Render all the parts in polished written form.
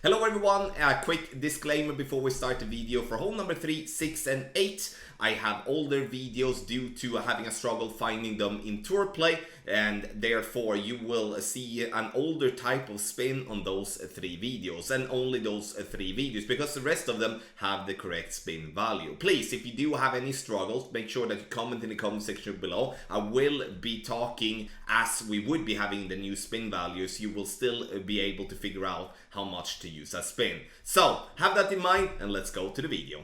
Hello everyone, a quick disclaimer before we start the video. For hole number 3, 6 and 8, I have older videos due to having a struggle finding them in tour play, and therefore you will see an older type of spin on those 3 videos, and only those 3 videos, because the rest of them have the correct spin value. Please, if you do have any struggles, make sure that you comment in the comment section below. I will be talking as we would be having the new spin values. You will still be able to figure out how much to use as spin. So have that in mind, and let's go to the video.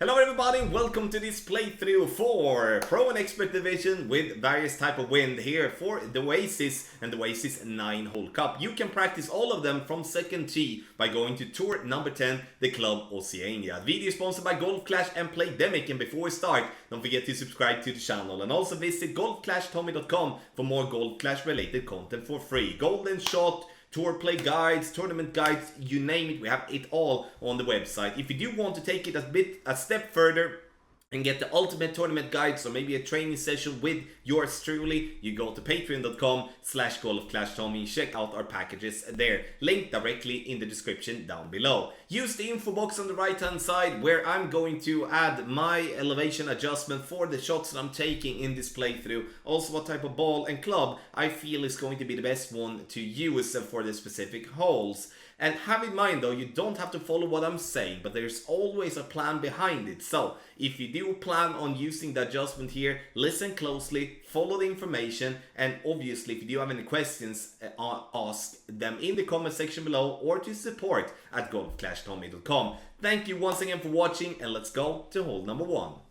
Hello everybody, welcome to this playthrough for Pro and Expert Division with various type of wind here for the Oasis and the Oasis 9-hole cup. You can practice all of them from second tee by going to tour number 10, the club Oceania. The video is sponsored by Golf Clash and Playdemic, and before we start, don't forget to subscribe to the channel and also visit golfclashtommy.com for more Golf Clash related content for free. Golden shot, tour play guides, tournament guides, you name it, we have it all on the website. If you do want to take it a step further and get the ultimate tournament guides or maybe a training session with yours truly, you go to patreon.com/golfclashtommy. Check out our packages there, linked directly in the description down below. Use the info box on the right hand side where I'm going to add my elevation adjustment for the shots that I'm taking in this playthrough. Also what type of ball and club I feel is going to be the best one to use for the specific holes. And have in mind though, you don't have to follow what I'm saying, but there's always a plan behind it. So if you do plan on using the adjustment here, listen closely, follow the information, and obviously if you do have any questions, ask them in the comment section below or to support at golfclashtommy.com. Thank you once again for watching, and let's go to hole number 1.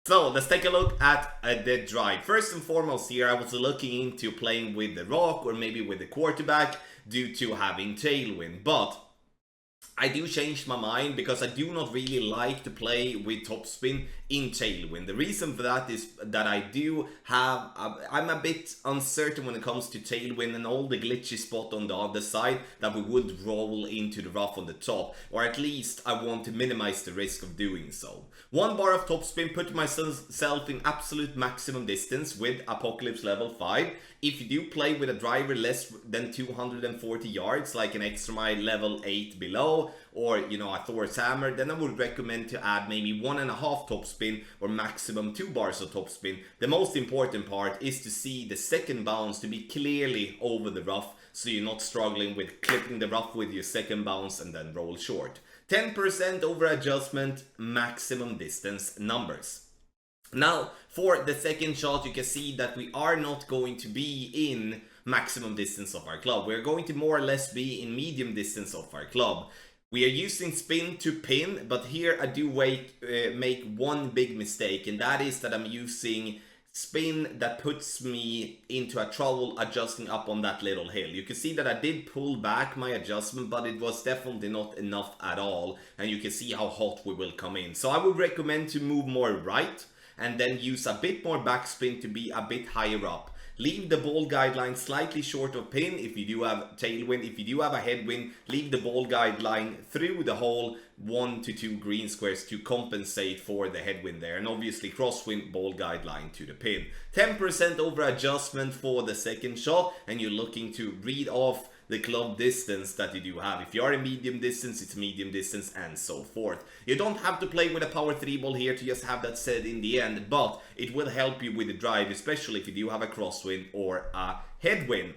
So let's take a look at the drive. First and foremost here, I was looking into playing with the rock or maybe with the quarterback due to having tailwind, but I do change my mind because I do not really like to play with topspin in tailwind. The reason for that is that I'm a bit uncertain when it comes to tailwind and all the glitchy spot on the other side that we would roll into the rough on the top, or at least I want to minimize the risk of doing so. 1 bar of topspin, put myself in absolute maximum distance with Apocalypse level 5. If you do play with a driver less than 240 yards, like an extra mile level 8 below, or a Thor's hammer, then I would recommend to add maybe 1.5 topspin or maximum 2 bars of topspin. The most important part is to see the second bounce to be clearly over the rough, so you're not struggling with clipping the rough with your second bounce and then roll short. 10% over adjustment, maximum distance numbers. Now, for the second shot, you can see that we are not going to be in maximum distance of our club. We're going to more or less be in medium distance of our club. We are using spin to pin, but here I do make one big mistake, and that is that I'm using spin that puts me into a trouble adjusting up on that little hill. You can see that I did pull back my adjustment, but it was definitely not enough at all, and you can see how hot we will come in. So I would recommend to move more right and then use a bit more backspin to be a bit higher up. Leave the ball guideline slightly short of pin if you do have tailwind. If you do have a headwind, leave the ball guideline through the whole 1 to 2 green squares to compensate for the headwind there. And obviously crosswind, ball guideline to the pin. 10% over adjustment for the second shot, and you're looking to read off the club distance that you do have. If you are in medium distance, it's medium distance, and so forth. You don't have to play with a power 3 ball here to just have that said in the end, but it will help you with the drive, especially if you do have a crosswind or a headwind.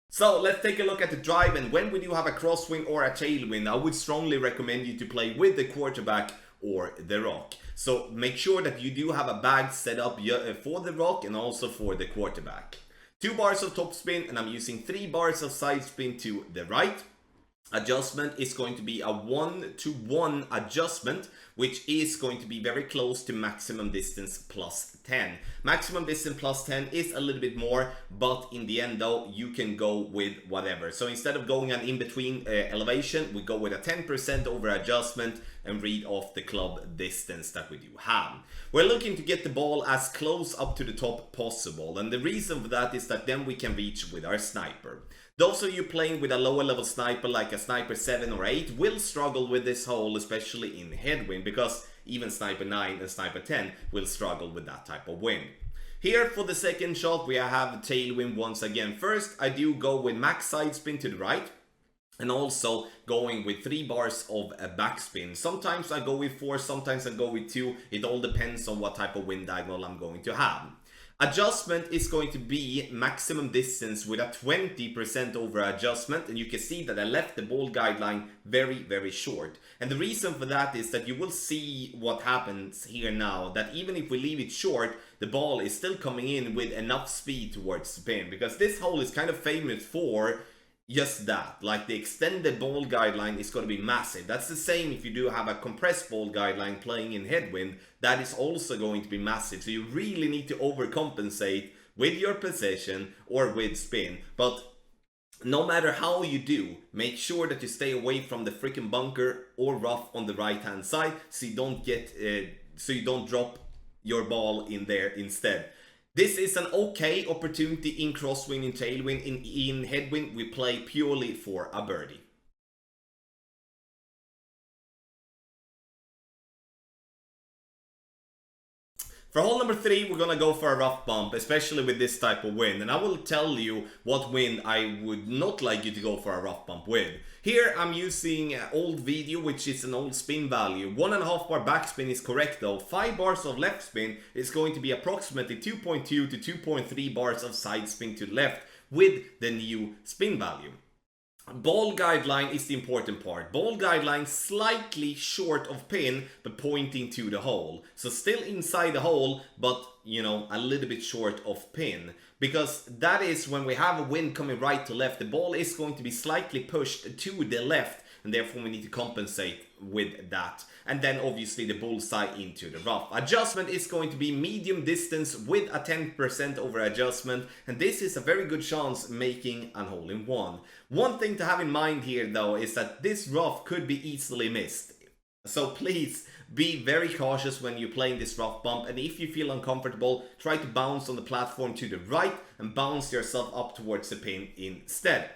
So let's take a look at the drive, and when we do have a crosswind or a tailwind, I would strongly recommend you to play with the quarterback or the rock. So make sure that you do have a bag set up for the rock and also for the quarterback. 2 bars of topspin, and I'm using 3 bars of side spin to the right. Adjustment is going to be a 1-to-1 adjustment which is going to be very close to maximum distance plus 10. Maximum distance plus 10 is a little bit more, but in the end though, you can go with whatever. So instead of going an in-between elevation, we go with a 10% over adjustment and read off the club distance that we do have. We're looking to get the ball as close up to the top possible, and the reason for that is that then we can reach with our sniper. Those of you playing with a lower level sniper like a sniper 7 or 8 will struggle with this hole, especially in headwind, because even sniper 9 and sniper 10 will struggle with that type of wind. Here for the second shot we have tailwind once again. First I do go with max side spin to the right, and also going with 3 bars of a backspin. Sometimes I go with 4, sometimes I go with 2. It all depends on what type of wind diagonal I'm going to have. Adjustment is going to be maximum distance with a 20% over adjustment, and you can see that I left the ball guideline very short. And the reason for that is that you will see what happens here now, that even if we leave it short, the ball is still coming in with enough speed towards the pin, because this hole is kind of famous for just that, like the extended ball guideline is going to be massive. That's the same if you do have a compressed ball guideline playing in headwind, that is also going to be massive. So you really need to overcompensate with your position or with spin. But no matter how you do, make sure that you stay away from the freaking bunker or rough on the right hand side, so you don't drop your ball in there instead. This is an okay opportunity in crosswind, in tailwind. In headwind, we play purely for a birdie. For hole number 3, we're gonna go for a rough bump, especially with this type of wind. And I will tell you what wind I would not like you to go for a rough bump with. Here I'm using an old video, which is an old spin value. 1.5 bar backspin is correct though. 5 bars of left spin is going to be approximately 2.2 to 2.3 bars of side spin to the left with the new spin value. Ball guideline is the important part. Ball guideline slightly short of pin but pointing to the hole. So still inside the hole, but you know, a little bit short of pin. Because that is when we have a wind coming right to left, the ball is going to be slightly pushed to the left, and therefore we need to compensate with that. And then obviously the bullseye into the rough. Adjustment is going to be medium distance with a 10% over adjustment, and this is a very good chance making an hole-in-one. One thing to have in mind here though is that this rough could be easily missed. So please be very cautious when you're playing this rough bump, and if you feel uncomfortable, try to bounce on the platform to the right and bounce yourself up towards the pin instead.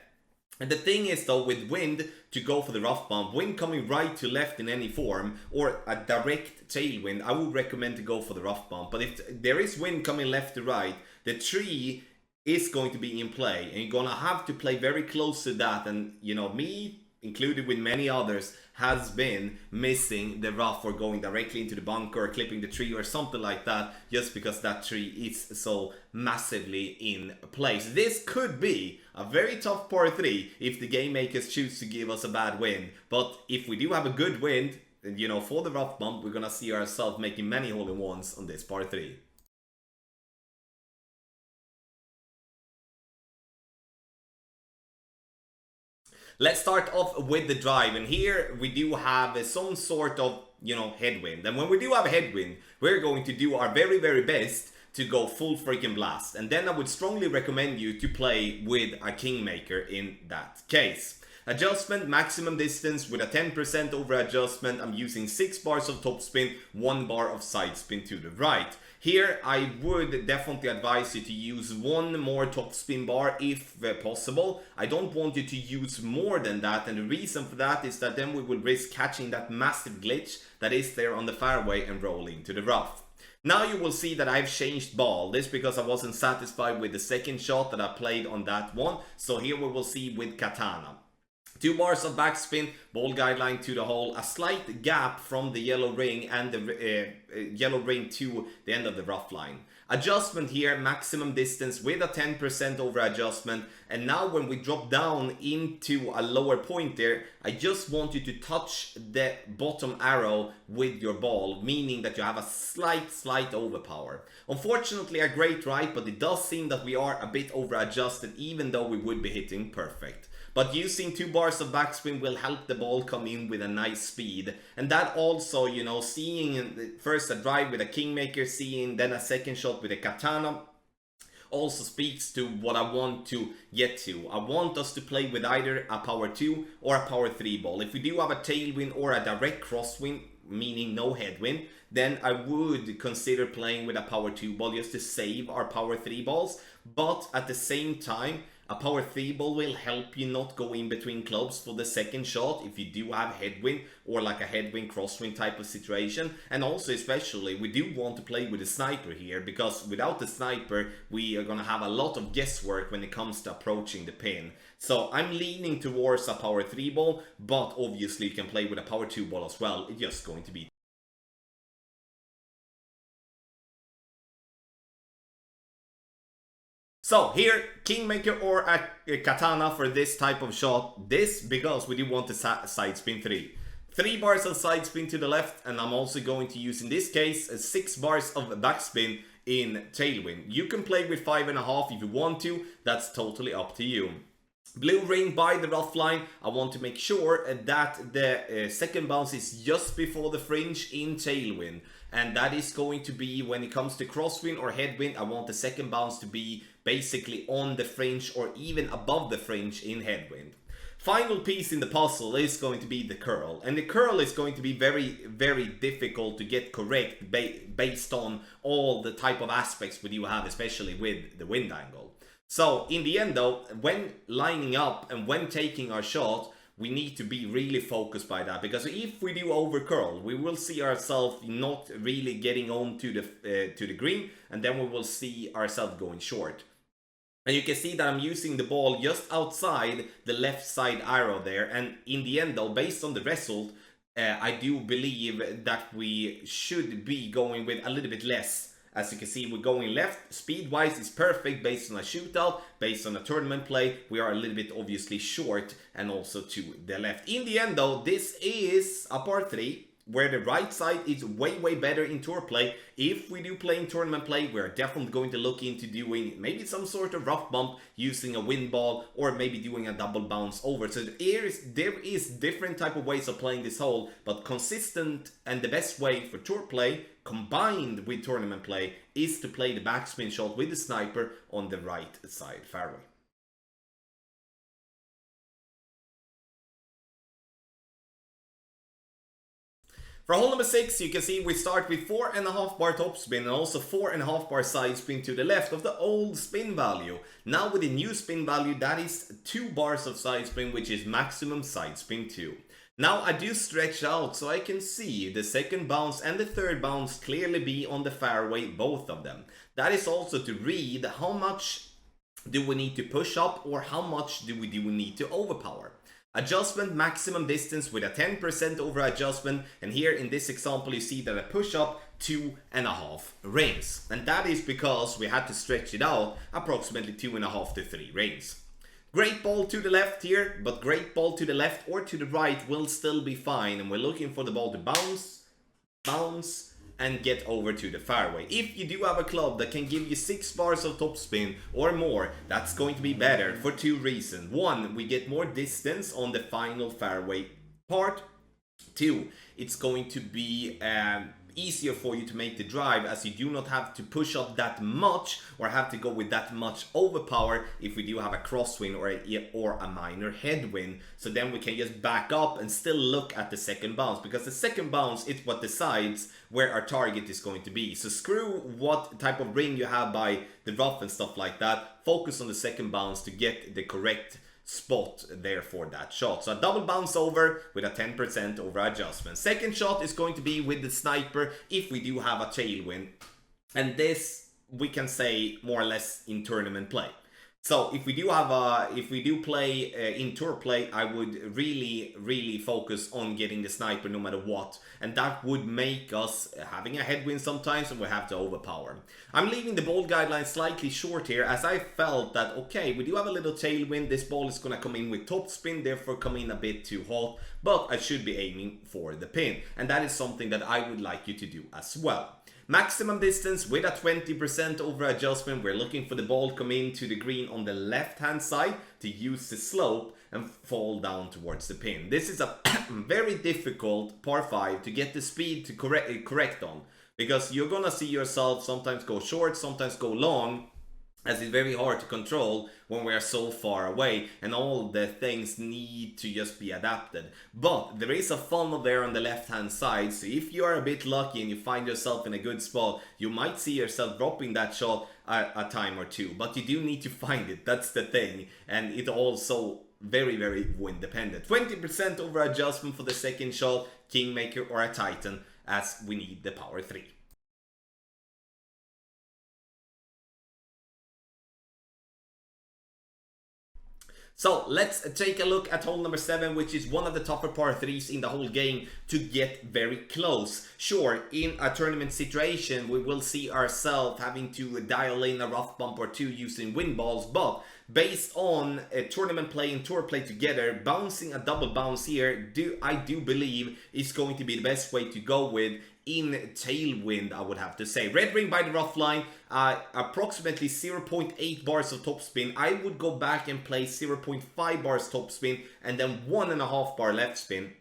And the thing is though, with wind, to go for the rough bump, wind coming right to left in any form, or a direct tailwind, I would recommend to go for the rough bump. But if there is wind coming left to right, the tree is going to be in play, and you're gonna have to play very close to that. And you know, me included with many others has been missing the rough or going directly into the bunker or clipping the tree or something like that, just because that tree is so massively in place. This could be a very tough par 3 if the game makers choose to give us a bad wind. But if we do have a good wind, you know, for the rough bump, we're gonna see ourselves making many hole-in-ones on this par 3. Let's start off with the drive, and here we do have some sort of, you know, headwind. And when we do have a headwind, we're going to do our very best to go full freaking blast. And then I would strongly recommend you to play with a kingmaker in that case. Adjustment, maximum distance with a 10% over adjustment. I'm using 6 bars of topspin, 1 bar of side spin to the right. Here I would definitely advise you to use 1 more topspin bar if possible. I don't want you to use more than that, and the reason for that is that then we will risk catching that massive glitch that is there on the fairway and rolling to the rough. Now you will see that I've changed ball. This because I wasn't satisfied with the second shot that I played on that one. So here we will see with Katana. 2 bars of backspin, ball guideline to the hole, a slight gap from the yellow ring and the yellow ring to the end of the rough line. Adjustment here, maximum distance with a 10% over adjustment. And now when we drop down into a lower point there, I just want you to touch the bottom arrow with your ball, meaning that you have a slight overpower. Unfortunately a great right, but it does seem that we are a bit over adjusted even though we would be hitting perfect. But using 2 bars of backspin will help the ball come in with a nice speed. And that also, you know, seeing first a drive with a kingmaker, seeing then a second shot with a katana, also speaks to what I want to get to. I want us to play with either a power 2 or a power 3 ball. If we do have a tailwind or a direct crosswind, meaning no headwind, then I would consider playing with a power 2 ball just to save our power 3 balls. But at the same time, a power 3 ball will help you not go in between clubs for the second shot if you do have headwind or like a headwind crosswind type of situation. And also especially we do want to play with a sniper here, because without the sniper we are going to have a lot of guesswork when it comes to approaching the pin. So I'm leaning towards a power 3 ball, but obviously you can play with a power 2 ball as well. It's just going to be so here, kingmaker or a katana for this type of shot. This because we do want the side spin 3. 3 bars of side spin to the left, and I'm also going to use in this case 6 bars of backspin in tailwind. You can play with 5.5 if you want to, that's totally up to you. Blue ring by the rough line. I want to make sure that the second bounce is just before the fringe in tailwind. And that is going to be, when it comes to crosswind or headwind, I want the second bounce to be basically on the fringe or even above the fringe in headwind. Final piece in the puzzle is going to be the curl. And the curl is going to be very, very difficult to get correct based on all the type of aspects that you have, especially with the wind angle. So in the end though, when lining up and when taking our shot, we need to be really focused by that, because if we do over curl, we will see ourselves not really getting on to the green, and then we will see ourselves going short. And you can see that I'm using the ball just outside the left side arrow there, and in the end though, based on the result, I do believe that we should be going with a little bit less. As you can see, we're going left. Speed-wise is perfect based on a shootout, based on a tournament play. We are a little bit obviously short and also to the left. In the end though, this is a par 3 where the right side is way, way better in tour play. If we do play in tournament play, we're definitely going to look into doing maybe some sort of rough bump using a wind ball or maybe doing a double bounce over. So there is different type of ways of playing this hole, but consistent and the best way for tour play combined with tournament play is to play the backspin shot with the sniper on the right side fairway. For hole number 6, you can see we start with 4.5 bar topspin and also 4.5 bar side spin to the left of the old spin value. Now with the new spin value, that is 2 bars of side spin, which is maximum side spin 2. Now I do stretch out so I can see the second bounce and the third bounce clearly be on the fairway, both of them. That is also to read how much do we need to push up or how much do we need to overpower. Adjustment maximum distance with a 10% over adjustment, and here in this example you see that I push up 2.5 rings, and that is because we had to stretch it out approximately 2.5 to 3 rings. Great ball to the left here, but great ball to the left or to the right will still be fine, and we're looking for the ball to bounce and get over to the fairway. If you do have a club that can give you 6 bars of topspin or more, that's going to be better for 2 reasons. 1, we get more distance on the final fairway part. 2, it's going to be easier for you to make the drive, as you do not have to push up that much or have to go with that much overpower if we do have a crosswind or a minor headwind. So then we can just back up and still look at the second bounce, because the second bounce is what decides where our target is going to be. So screw what type of ring you have by the rough and stuff like that. Focus on the second bounce to get the correct spot there for that shot. So a double bounce over with a 10% over adjustment. Second shot is going to be with the sniper if we do have a tailwind, and this we can say more or less in tournament play. So if we do play in tour play, I would really focus on getting the sniper no matter what, and that would make us having a headwind sometimes and we have to overpower. I'm leaving the ball guideline slightly short here, as I felt that okay, we do have a little tailwind, this ball is gonna come in with topspin, therefore come in a bit too hot, but I should be aiming for the pin, and that is something that I would like you to do as well. Maximum distance with a 20% over adjustment. We're looking for the ball come into the green on the left hand side to use the slope and fall down towards the pin. This is a very difficult par 5 to get the speed to correct on, because you're gonna see yourself sometimes go short, sometimes go long, as it's very hard to control when we are so far away, and all the things need to just be adapted. But there is a funnel there on the left hand side, so if you are a bit lucky and you find yourself in a good spot, you might see yourself dropping that shot a time or two, but you do need to find it. That's the thing, and it also very wind dependent. 20% over adjustment for the second shot, Kingmaker or a Titan, as we need the power 3. So let's take a look at hole number 7, which is one of the tougher par 3s in the whole game to get very close. Sure, in a tournament situation, we will see ourselves having to dial in a rough bump or two using wind balls, but based on a tournament play and tour play together, bouncing a double bounce here, I do believe is going to be the best way to go with in tailwind, I would have to say. Red ring by the rough line, approximately 0.8 bars of topspin. I would go back and play 0.5 bars topspin and then 1.5 bar left spin,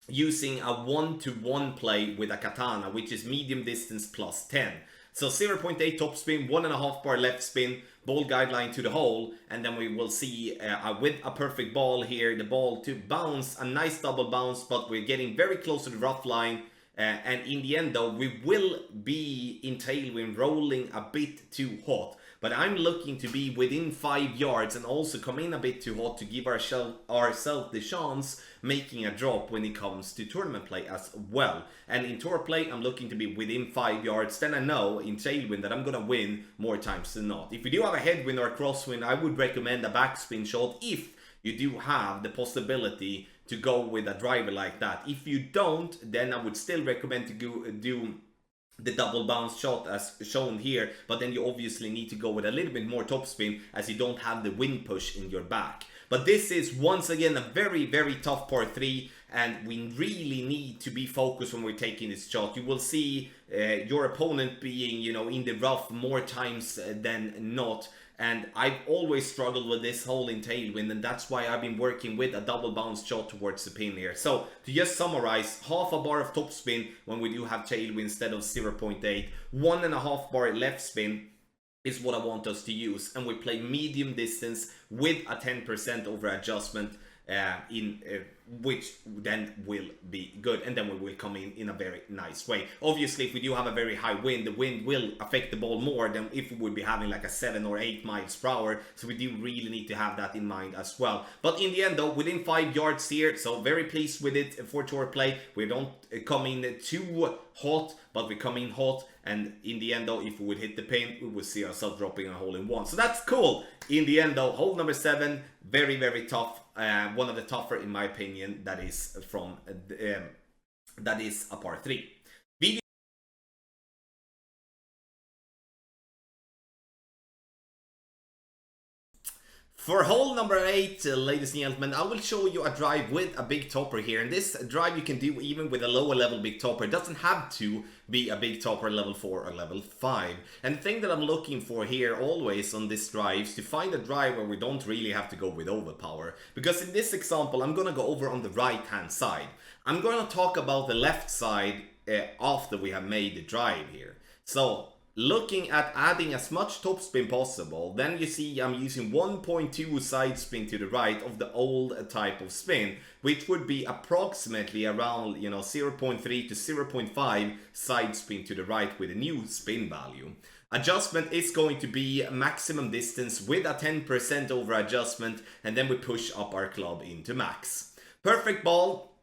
using a 1-to-1 play with a katana, which is medium distance plus 10. So 0.8 topspin, 1.5 bar left spin, ball guideline to the hole, and then we will see with a perfect ball here, the ball to bounce, a nice double bounce, but we're getting very close to the rough line. And in the end though, we will be in tailwind rolling a bit too hot. But I'm looking to be within 5 yards and also come in a bit too hot to give ourselves the chance making a drop when it comes to tournament play as well. And in tour play, I'm looking to be within 5 yards. Then I know in tailwind that I'm going to win more times than not. If you do have a headwind or a crosswind, I would recommend a backspin shot if you do have the possibility to go with a driver like that. If you don't, then I would still recommend to go do the double bounce shot as shown here, but then you obviously need to go with a little bit more topspin as you don't have the wind push in your back. But this is once again a very tough par 3, and we really need to be focused when we're taking this shot. You will see your opponent being, you know, in the rough more times than not. And I've always struggled with this hole in tailwind, and that's why I've been working with a double bounce shot towards the pin here. So to just summarize, half a bar of topspin when we do have tailwind instead of 0.8, 1.5 bar left spin is what I want us to use, and we play medium distance with a 10% over adjustment, which then will be good, and then we will come in a very nice way. Obviously, if we do have a very high wind, the wind will affect the ball more than if we would be having like a 7 or 8 miles per hour, so we do really need to have that in mind as well. But in the end though, within 5 yards here, so very pleased with it for tour play. We don't come in too hot, but we come in hot, and in the end though, if we would hit the pin, we would see ourselves dropping a hole in one. So that's cool. In the end though, hole number 7, very tough. One of the tougher in my opinion. That is from that is a par 3. For hole number 8, ladies and gentlemen, I will show you a drive with a big topper here. And this drive you can do even with a lower level big topper. It doesn't have to be a big topper level 4 or level 5. And the thing that I'm looking for here always on this drive is to find a drive where we don't really have to go with overpower. Because in this example, I'm going to go over on the right hand side. I'm going to talk about the left side after we have made the drive here. So looking at adding as much topspin possible, then you see I'm using 1.2 side spin to the right of the old type of spin, which would be approximately around, you know, 0.3 to 0.5 side spin to the right with a new spin value. Adjustment is going to be maximum distance with a 10% over adjustment, and then we push up our club into max. Perfect ball.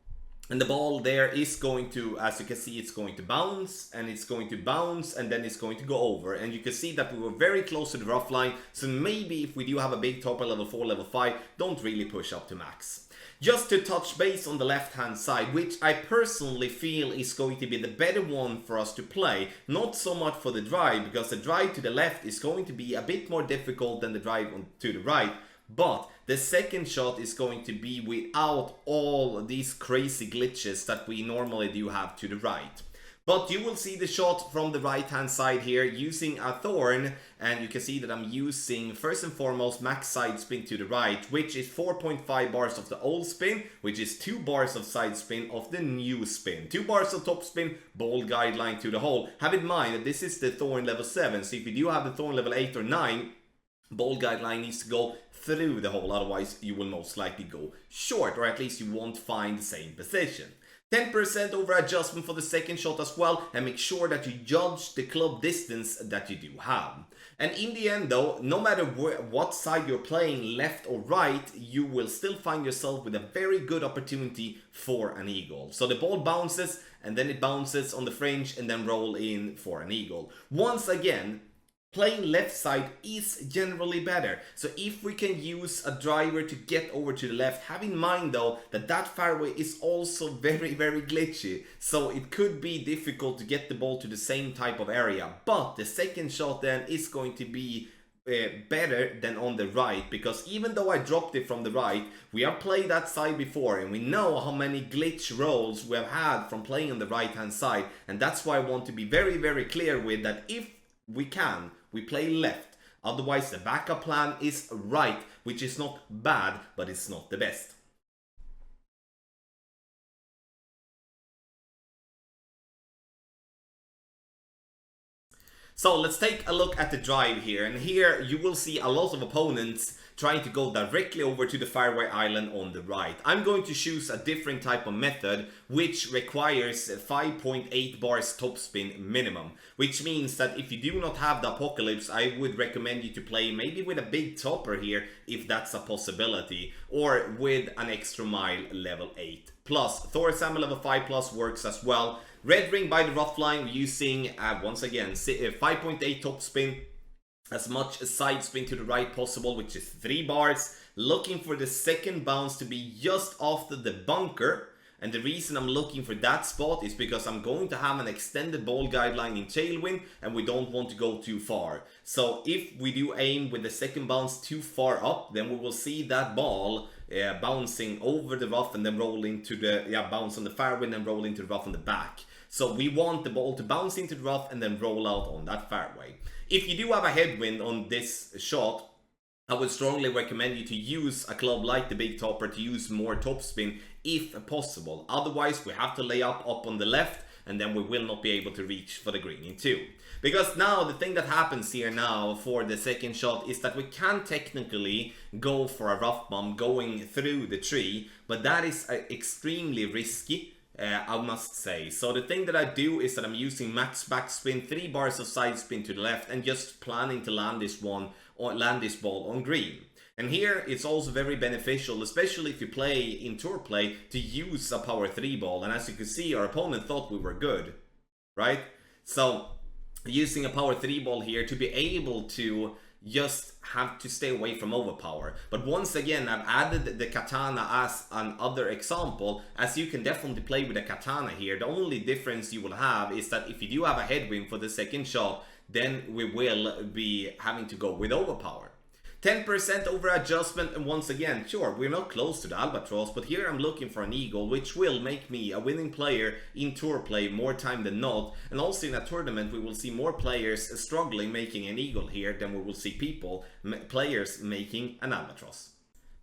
And the ball there is going to, as you can see, it's going to bounce, and it's going to bounce, and then it's going to go over. And you can see that we were very close to the rough line, so maybe if we do have a big topper level 4, level 5, don't really push up to max. Just to touch base on the left hand side, which I personally feel is going to be the better one for us to play. Not so much for the drive, because the drive to the left is going to be a bit more difficult than the drive to the right. But the second shot is going to be without all these crazy glitches that we normally do have to the right. But you will see the shot from the right hand side here using a thorn, and you can see that I'm using first and foremost max side spin to the right, which is 4.5 bars of the old spin, which is 2 bars of side spin of the new spin. 2 bars of top spin, ball guideline to the hole. Have in mind that this is the thorn level 7, so if you do have the thorn level 8 or 9, ball guideline needs to go through the hole, otherwise you will most likely go short, or at least you won't find the same position. 10% over adjustment for the second shot as well, and make sure that you judge the club distance that you do have. And in the end though, no matter what side you're playing, left or right, you will still find yourself with a very good opportunity for an eagle. So the ball bounces, and then it bounces on the fringe, and then roll in for an eagle. Once again, playing left side is generally better. So if we can use a driver to get over to the left, have in mind though that that fairway is also very glitchy. So it could be difficult to get the ball to the same type of area. But the second shot then is going to be better than on the right, because even though I dropped it from the right, we have played that side before and we know how many glitch rolls we have had from playing on the right hand side. And that's why I want to be very clear with that. If we can, we play left. Otherwise the backup plan is right, which is not bad, but it's not the best. So let's take a look at the drive here, and here you will see a lot of opponents trying to go directly over to the fairway island on the right. I'm going to choose a different type of method, which requires 5.8 bars topspin minimum, which means that if you do not have the Apocalypse, I would recommend you to play maybe with a big topper here, if that's a possibility, or with an extra mile level 8 plus. Thor Salmon level 5 plus works as well. Red ring by the rough line, using once again 5.8 topspin, as much side spin to the right possible, which is 3 bars. Looking for the second bounce to be just after the bunker, and the reason I'm looking for that spot is because I'm going to have an extended ball guideline in tailwind and we don't want to go too far. So if we do aim with the second bounce too far up, then we will see that ball bouncing over the rough and then roll into the bounce on the fairway and then roll into the rough on the back. So we want the ball to bounce into the rough and then roll out on that fairway. If you do have a headwind on this shot, I would strongly recommend you to use a club like the Big Topper to use more topspin if possible. Otherwise, we have to lay up on the left, and then we will not be able to reach for the green in 2. Because now the thing that happens here now for the second shot is that we can technically go for a rough bomb going through the tree, but that is extremely risky. I must say. So the thing that I do is that I'm using max backspin, 3 bars of side spin to the left, and just planning to land this ball on green. And here it's also very beneficial, especially if you play in tour play, to use a power 3 ball. And as you can see, our opponent thought we were good, right? So using a power 3 ball here to be able to just have to stay away from overpower. But once again, I've added the katana as another example, as you can definitely play with a katana here. The only difference you will have is that if you do have a headwind for the second shot, then we will be having to go with overpower. 10% over adjustment, and once again, sure, we're not close to the albatross, but here I'm looking for an eagle, which will make me a winning player in tour play more time than not. And also in a tournament, we will see more players struggling making an eagle here than we will see players making an albatross.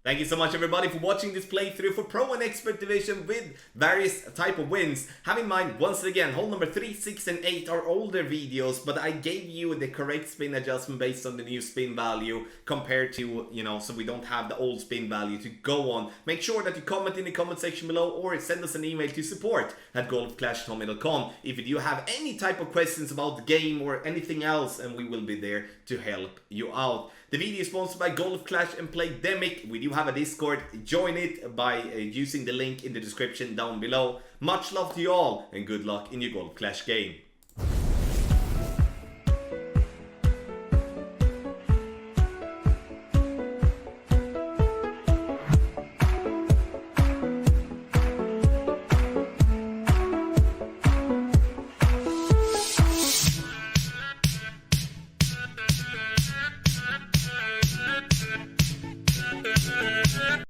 Thank you so much everybody for watching this playthrough for Pro and Expert Division with various type of wins. Have in mind, once again, hole number 3, 6 and 8 are older videos, but I gave you the correct spin adjustment based on the new spin value compared to, so we don't have the old spin value to go on. Make sure that you comment in the comment section below or send us an email to support@golfclashtommy.com if you do have any type of questions about the game or anything else, and we will be there to help you out. The video is sponsored by Golf Clash and Playdemic. We do have a Discord. Join it by using the link in the description down below. Much love to you all and good luck in your Golf Clash game.